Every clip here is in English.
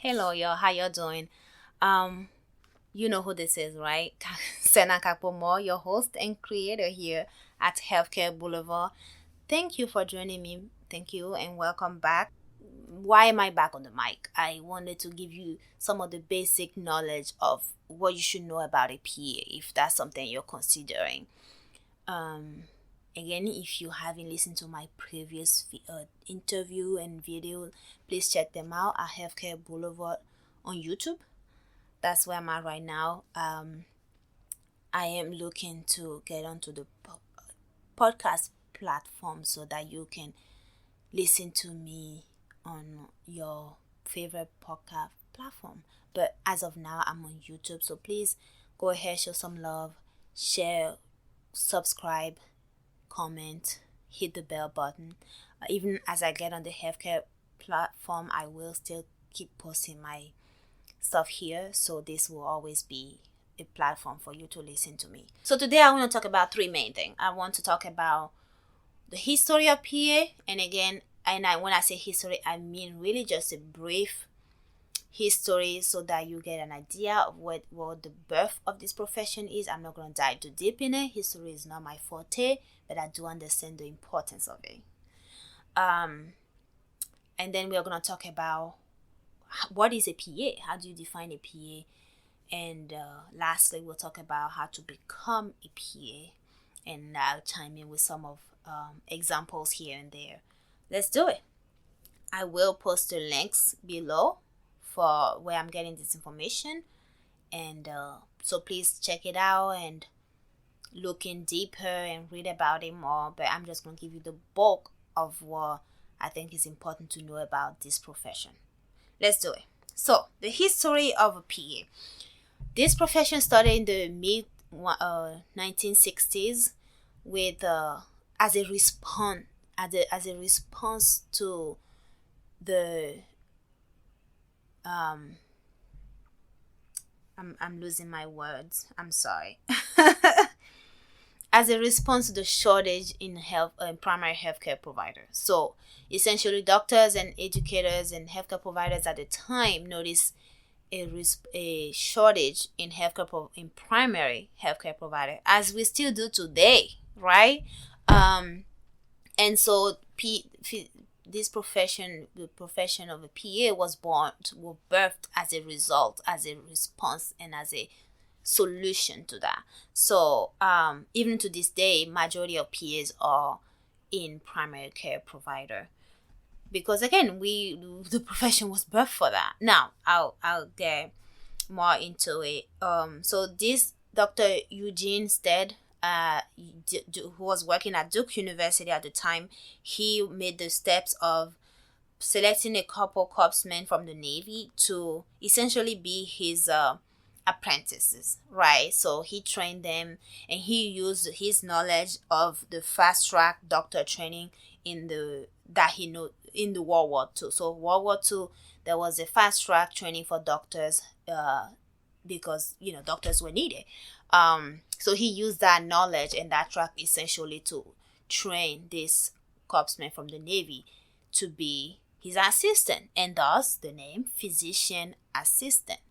Hello, y'all. How y'all doing? You know who this is, right? Sena Kakpomo, your host and creator here at Healthcare Boulevard. Thank you for joining me. Thank you and welcome back. Why am I back on the mic? I wanted to give you some of the basic knowledge of what you should know about a PA if that's something you're considering. Um, Again, if you haven't listened to my previous interview and video, please check them out at Healthcare Boulevard on YouTube. That's where I'm at right now. I am looking to get onto the podcast platform so that you can listen to me on your favorite podcast platform. But as of now, I'm on YouTube, so please go ahead, show some love, share, subscribe, comment, hit the bell button. Even as I get on the healthcare platform, I will still keep posting my stuff here, so this will always be a platform for you to listen to me. So today I want to talk about three main things. I want to talk about the history of PA, and again, when I say history, I mean really just a brief history so that you get an idea of what the birth of this profession is. I'm not going to dive too deep in it. History is not my forte, but I do understand the importance of it. And then we're going to talk about what is a PA? How do you define a PA? And lastly, we'll talk about how to become a PA. And I'll chime in with some of examples here and there. Let's do it. I will post the links below for where I'm getting this information. And so please check it out and look in deeper and read about it more. But I'm just going to give you the bulk of what I think is important to know about this profession. Let's do it. So, the history of a PA. This profession started in the mid 1960s with as a response to the I'm losing my words. I'm sorry. As a response to the shortage in primary healthcare providers. So essentially, doctors and educators and healthcare providers at the time noticed a shortage in in primary healthcare provider, as we still do today, right? And so this profession, the profession of a PA, was birthed as a result, as a response, and as a solution to that. So even to this day, majority of PAs are in primary care provider, because again, the profession was birthed for that. Now I'll get more into it. So this Dr. Eugene Stead, who was working at Duke University at the time, he made the steps of selecting a couple corpsmen from the Navy to essentially be his apprentices, right? So he trained them, and he used his knowledge of the fast track doctor training in the World War II. So World War II, there was a fast track training for doctors because doctors were needed. So he used that knowledge and that track essentially to train this corpsman from the Navy to be his assistant, and thus the name physician assistant.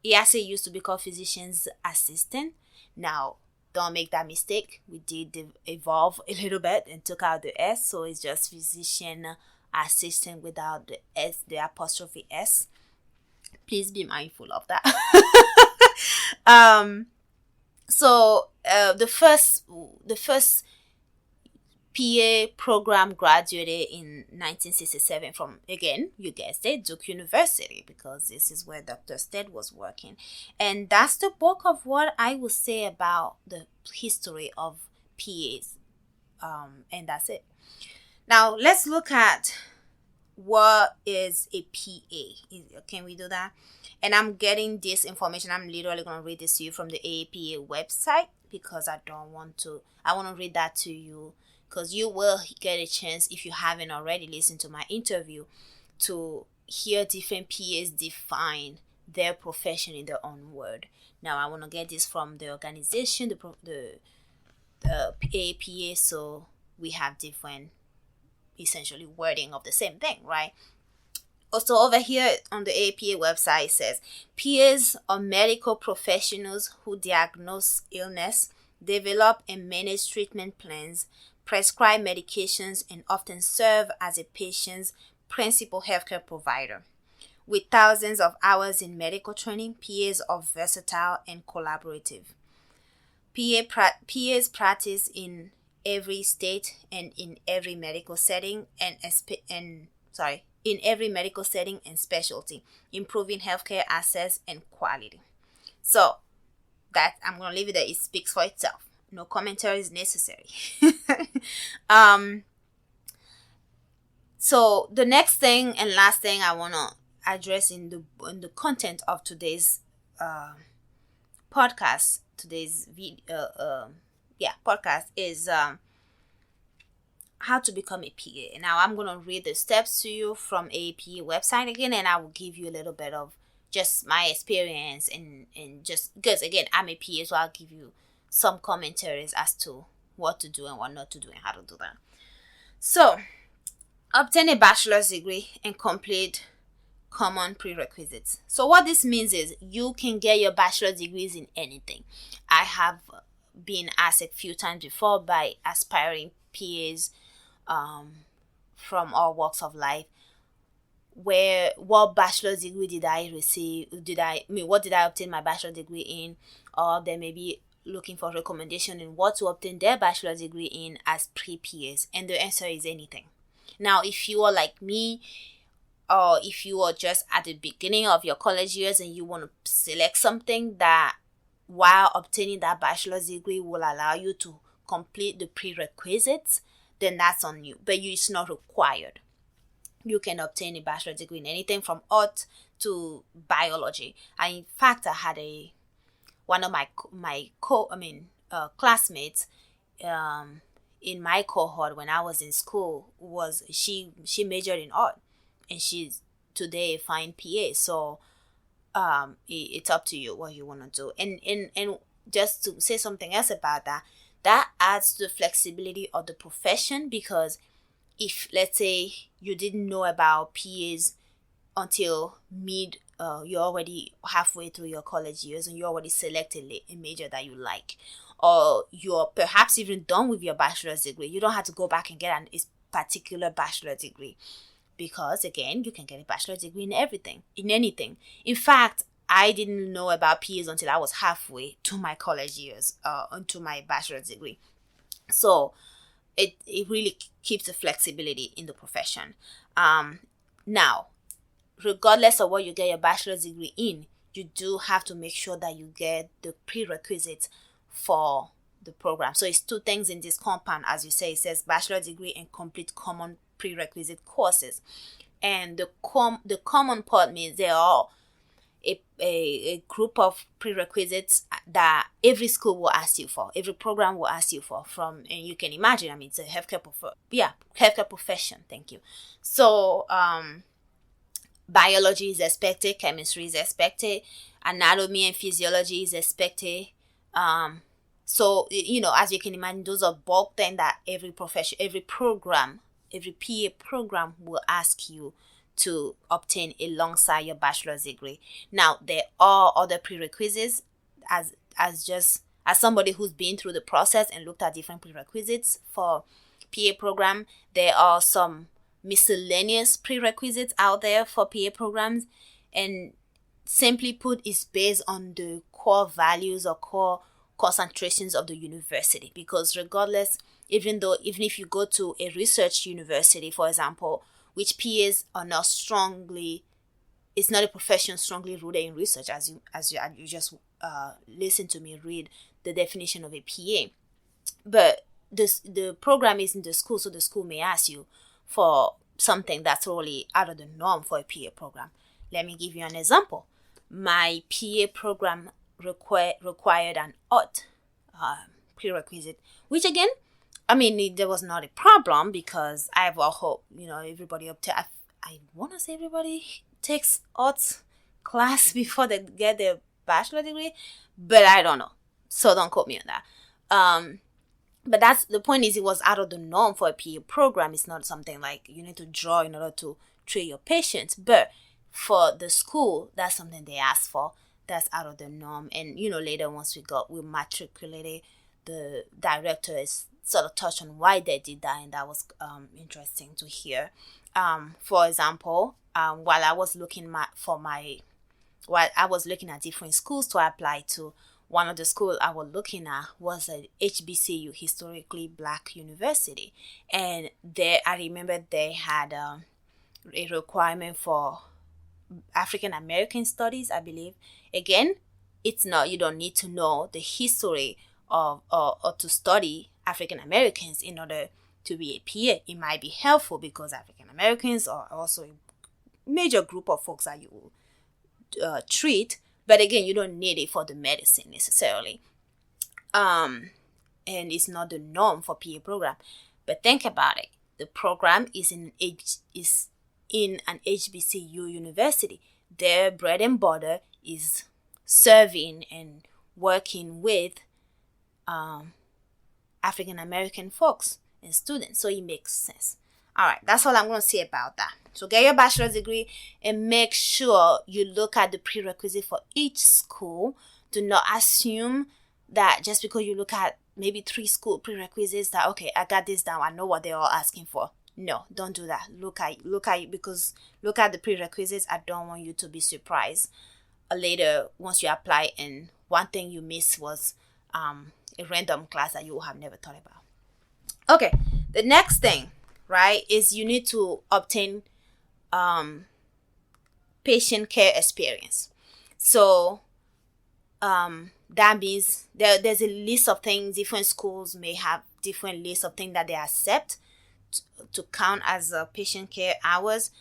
It actually used to be called physician's assistant. Now, don't make that mistake. We did evolve a little bit and took out the S, so it's just physician assistant without the S, the apostrophe S. Please be mindful of that. So the first PA program graduated in 1967 from, again, you guessed it, Duke University, because this is where Dr. Stead was working. And that's the bulk of what I will say about the history of PAs. And that's it. Now, let's look at what is a PA. Can we do that? And I'm getting this information. I'm literally going to read this to you from the AAPA website, because I want to read that to you, because you will get a chance, if you haven't already listened to my interview, to hear different PAs define their profession in their own word. Now, I want to get this from the organization, the AAPA, so we have different, essentially, wording of the same thing, right? Also over here on the APA website, it says PAs are medical professionals who diagnose illness, develop and manage treatment plans, prescribe medications, and often serve as a patient's principal healthcare provider. With thousands of hours in medical training, PAs are versatile and collaborative. PAs practice in every state and in every medical setting in every medical setting and specialty, improving healthcare access and quality. So that I'm gonna leave it there. It speaks for itself. No commentary is necessary. So the next thing and last thing I wanna address in the content of today's podcast, podcast is how to become a PA. Now I'm going to read the steps to you from APA website again, and I will give you a little bit of just my experience and just because again I'm a PA, so I'll give you some commentaries as to what to do and what not to do and how to do that. So obtain a bachelor's degree and complete common prerequisites. So what this means is you can get your bachelor's degrees in anything. I have been asked a few times before by aspiring PAs from all walks of life, what bachelor's degree did I receive? What did I obtain my bachelor's degree in? Or they may be looking for recommendation in what to obtain their bachelor's degree in as pre-PAs, and the answer is anything. Now, if you are like me, or if you are just at the beginning of your college years and you want to select something that while obtaining that bachelor's degree will allow you to complete the prerequisites, then that's on you. But it's not required. You can obtain a bachelor's degree in anything from art to biology. In fact, I had one of my classmates in my cohort when I was in school was she majored in art, and she's today a fine PA. So it's up to you what you want to do. And just to say something else about that adds to the flexibility of the profession, because if let's say you didn't know about PAs until you're already halfway through your college years and you already selected a major that you like, or you're perhaps even done with your bachelor's degree, you don't have to go back and get a particular bachelor's degree, because again, you can get a bachelor's degree in anything. In fact, I didn't know about PAs until I was halfway to my college years, into my bachelor's degree. So it really keeps the flexibility in the profession. Now, regardless of what you get your bachelor's degree in, you do have to make sure that you get the prerequisites for the program. So it's two things in this compound, as you say. It says bachelor's degree and complete common prerequisite courses. And the common part means they are a group of prerequisites that every school will ask you for, every program will ask you for, and you can imagine, it's a healthcare profession. Thank you. So biology is expected, chemistry is expected, anatomy and physiology is expected. So as you can imagine, those are bulk things that every PA program will ask you to obtain alongside your bachelor's degree. Now, there are other prerequisites. As somebody who's been through the process and looked at different prerequisites for PA program, there are some miscellaneous prerequisites out there for PA programs, and simply put, it's based on the core values or core concentrations of the university. Because regardless, even if you go to a research university, for example, which PAs are not it's not a profession strongly rooted in research, as you just listen to me read the definition of a PA. But the program is in the school, so the school may ask you for something that's really out of the norm for a PA program. Let me give you an example. My PA program required an art prerequisite, which again, there was not a problem, because I've all hope, everybody I want to say everybody takes arts class before they get their bachelor degree, but I don't know. So don't quote me on that. But that's the point, is it was out of the norm for a PA program. It's not something like you need to draw in order to treat your patients. But for the school, that's something they ask for. That's out of the norm. And later once we matriculated, the director is sort of touched on why they did that, and that was interesting to hear. For example, while I was looking at different schools to apply to, one of the schools I was looking at was a HBCU, historically black university, and I remember they had a requirement for African American studies, I believe. Again, it's not, you don't need to know the history of or to study African Americans in order to be a PA. It might be helpful because African Americans are also a major group of folks that you treat, but again, you don't need it for the medicine necessarily. And it's not the norm for PA program. But think about it. The program is in an HBCU university. Their bread and butter is serving and working with African American folks and students. So it makes sense. All right, that's all I'm going to say about that. So get your bachelor's degree and make sure you look at the prerequisite for each school. Do not assume that just because you look at maybe 3 school prerequisites that, okay, I got this down, I know what they're all asking for. No, don't do that. Look at the prerequisites. I don't want you to be surprised later once you apply and one thing you missed was a random class that you have never thought about. Okay, the next thing, right, is you need to obtain patient care experience. So that means there's a list of things. Different schools may have different lists of things that they accept to count as patient care hours.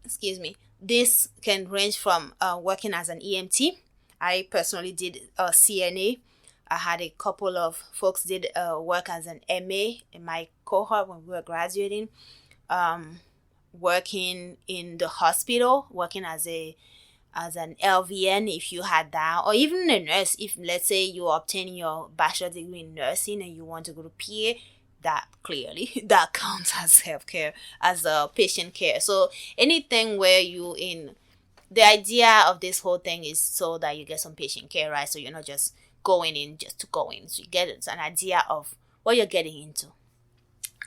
Excuse me. This can range from working as an EMT. I personally did a CNA. I had a couple of folks did work as an MA in my cohort when we were graduating. Working in the hospital, working as an LVN if you had that, or even a nurse. If let's say you are obtaining your bachelor degree in nursing and you want to go to PA, that counts as healthcare, as a patient care. So anything where the idea of this whole thing is so that you get some patient care, right? So you're not just going in just to go in. So you get an idea of what you're getting into.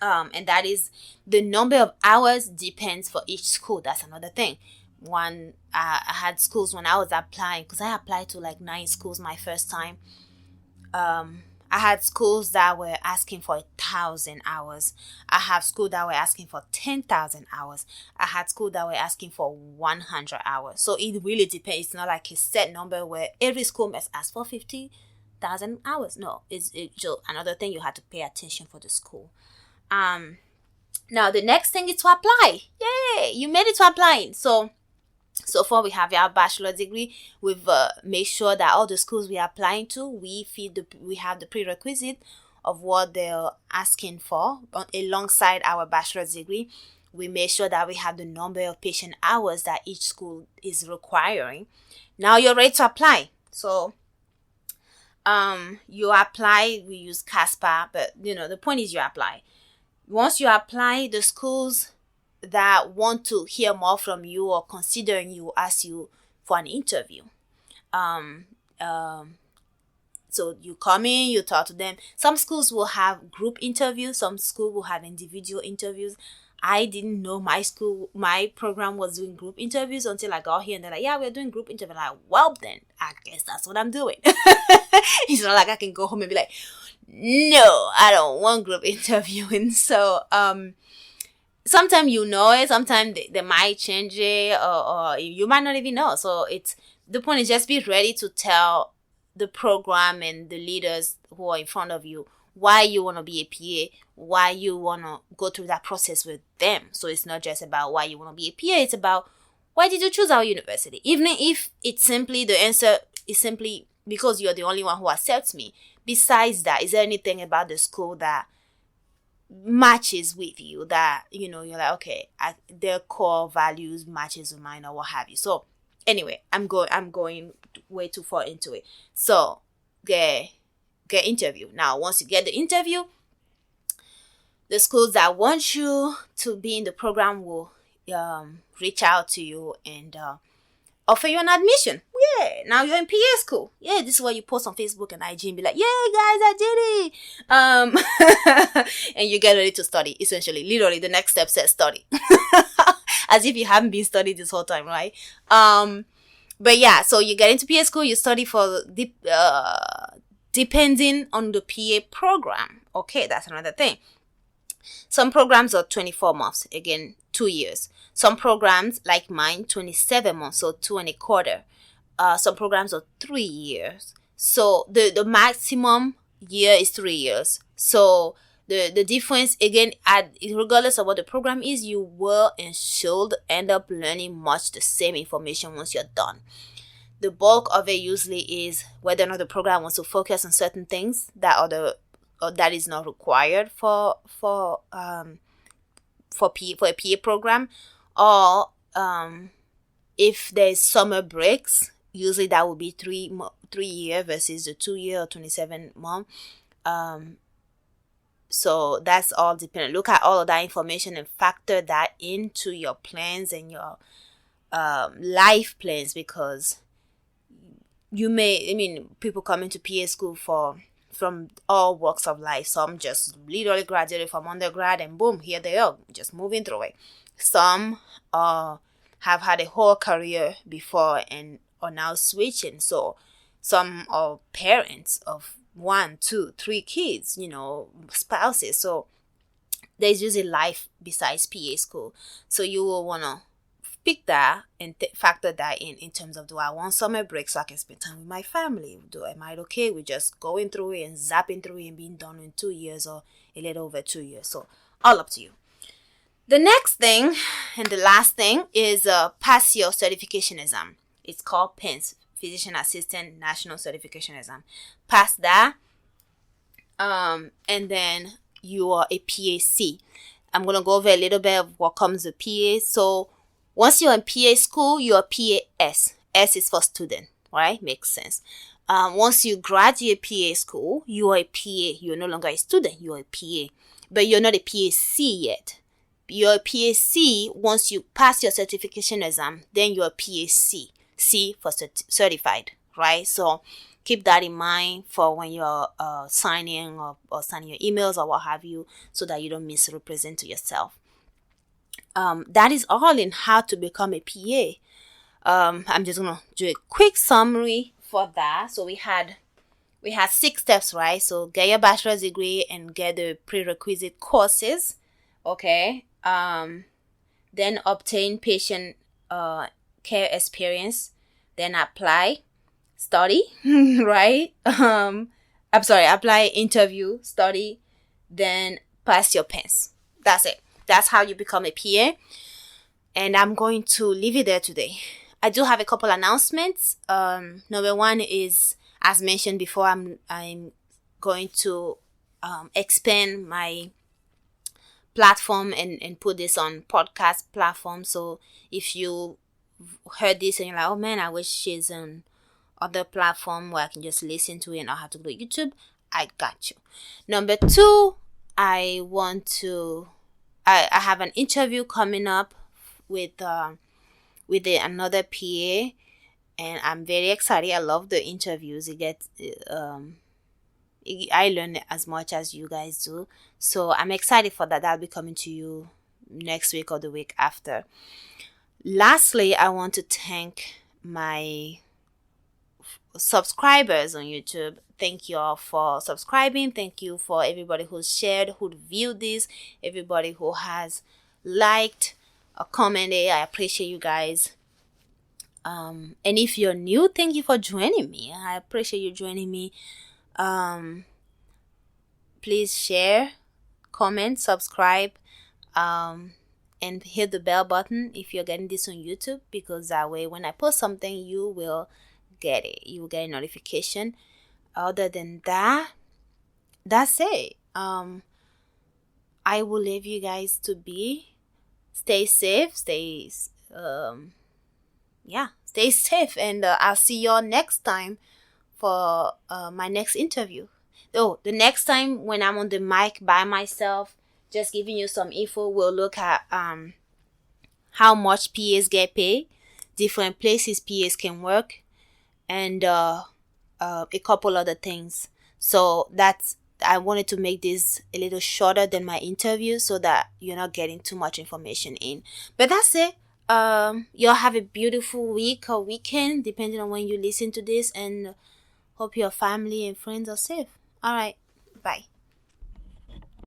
And that is the number of hours depends for each school. That's another thing. I had schools when I was applying, because I applied to like 9 schools my first time. I had schools that were asking for 1,000 hours. I have schools that were asking for 10,000 hours. I had schools that were asking for 100 hours. So it really depends. It's not like a set number where every school must ask for 50,000 hours. No, it's just another thing you have to pay attention for the school. Now the next thing is to apply. Yay! You made it to applying. So far we have our bachelor degree. We've made sure that all the schools we are applying to, we have the prerequisite of what they're asking for. Alongside our bachelor's degree, we made sure that we have the number of patient hours that each school is requiring. Now you're ready to apply. So you apply, we use CASPA, but the point is you apply. Once you apply, the schools that want to hear more from you or considering you ask you for an interview. So you come in, you talk to them. Some schools will have group interviews. Some schools will have individual interviews. I didn't know my program was doing group interviews until I got here, and they're like, yeah, we're doing group interviews. I'm like, well, then I guess that's what I'm doing. It's not like I can go home and be like, no, I don't want group interviewing. So, sometimes it, sometimes they might change it, or you might not even know. So the point is just be ready to tell the program and the leaders who are in front of you why you want to be a PA, why you want to go through that process with them. So it's not just about why you want to be a PA, it's about why did you choose our university? Even if the answer is simply because you're the only one who accepts me. Besides that, is there anything about the school that matches with you, that you're like, okay, their core values matches with mine, or what have you? So anyway, I'm going way too far into it. So get interview. Now once you get the interview, the schools that want you to be in the program will reach out to you and offer you an admission. Yeah, now you're in PA school. Yeah, this is what you post on Facebook and IG and be like, yeah, guys, I did it. And you get ready to study, essentially. Literally, the next step says study. As if you haven't been studying this whole time, right? But yeah, so you get into PA school, you study for depending on the PA program. Okay, that's another thing. Some programs are 24 months, again, 2 years. Some programs, like mine, 27 months, so 2.25. Some programs are 3 years. So the maximum year is 3 years. So the difference, again, regardless of what the program is, you will and should end up learning much the same information once you're done. The bulk of it usually is whether or not the program wants to focus on certain things that is not required for a PA program, or if there's summer breaks, usually that would be 3 year versus the 2 year or 27 month. So that's all dependent. Look at all of that information and factor that into your plans and your life plans, because people come into PA school from all walks of life. Some just literally graduated from undergrad and boom, here they are, just moving through it. Some have had a whole career before and are now switching. So some are parents of 1, 2, 3 kids, spouses. So there's usually life besides PA school. So you will want to pick that and factor that in terms of, do I want summer break so I can spend time with my family? Am I okay with just going through it and zapping through it and being done in 2 years or a little over 2 years? So all up to you. The next thing and the last thing is pass your certification exam. It's called PANCE, Physician Assistant National Certification Exam. Pass that, and then you are a PAC. I'm going to go over a little bit of what comes with PA. So once you're in PA school, you're PAS. S is for student, right? Makes sense. Once you graduate PA school, you are a PA. You're no longer a student. You're a PA. But you're not a PAC yet. You're a PAC once you pass your certification exam. Then you're a PAC. C for certified, right? So keep that in mind for when you're signing or signing your emails or what have you, so that you don't misrepresent yourself. That is all in how to become a PA. I'm just gonna do a quick summary for that. So we had 6 steps, right? So get your bachelor's degree and get the prerequisite courses, okay? Then obtain patient care experience, then apply, study, right? Apply, interview, study, then pass your PANCE. That's it. That's how you become a PA. And I'm going to leave it there today. I do have a couple announcements. Number one is, as mentioned before, I'm going to expand my platform and put this on podcast platform. So if you heard this and you're like, oh man, I wish she's on other platform where I can just listen to it and not have to go to YouTube, I got you. Number 2, I have an interview coming up with another PA, and I'm very excited. I love the interviews. I learn as much as you guys do, so I'm excited for that. That'll be coming to you next week or the week after. Lastly, I want to thank my subscribers on YouTube. Thank you all for subscribing. Thank you for everybody who's shared, who viewed this, everybody who has liked or commented. I appreciate you guys. And if you're new, thank you for joining me. I appreciate you joining me. Please share, comment, subscribe, and hit the bell button if you're getting this on YouTube, because that way when I post something, you will get it. You will get a notification. Other than that, that's it. I will leave you guys to be. Stay safe. Stay safe. And I'll see y'all next time for my next interview. Oh, the next time when I'm on the mic by myself, just giving you some info, we'll look at how much PAs get paid, different places PAs can work, and a couple other things. So I wanted to make this a little shorter than my interview so that you're not getting too much information in. But that's it. Y'all have a beautiful week or weekend, depending on when you listen to this, and hope your family and friends are safe. All right. Bye.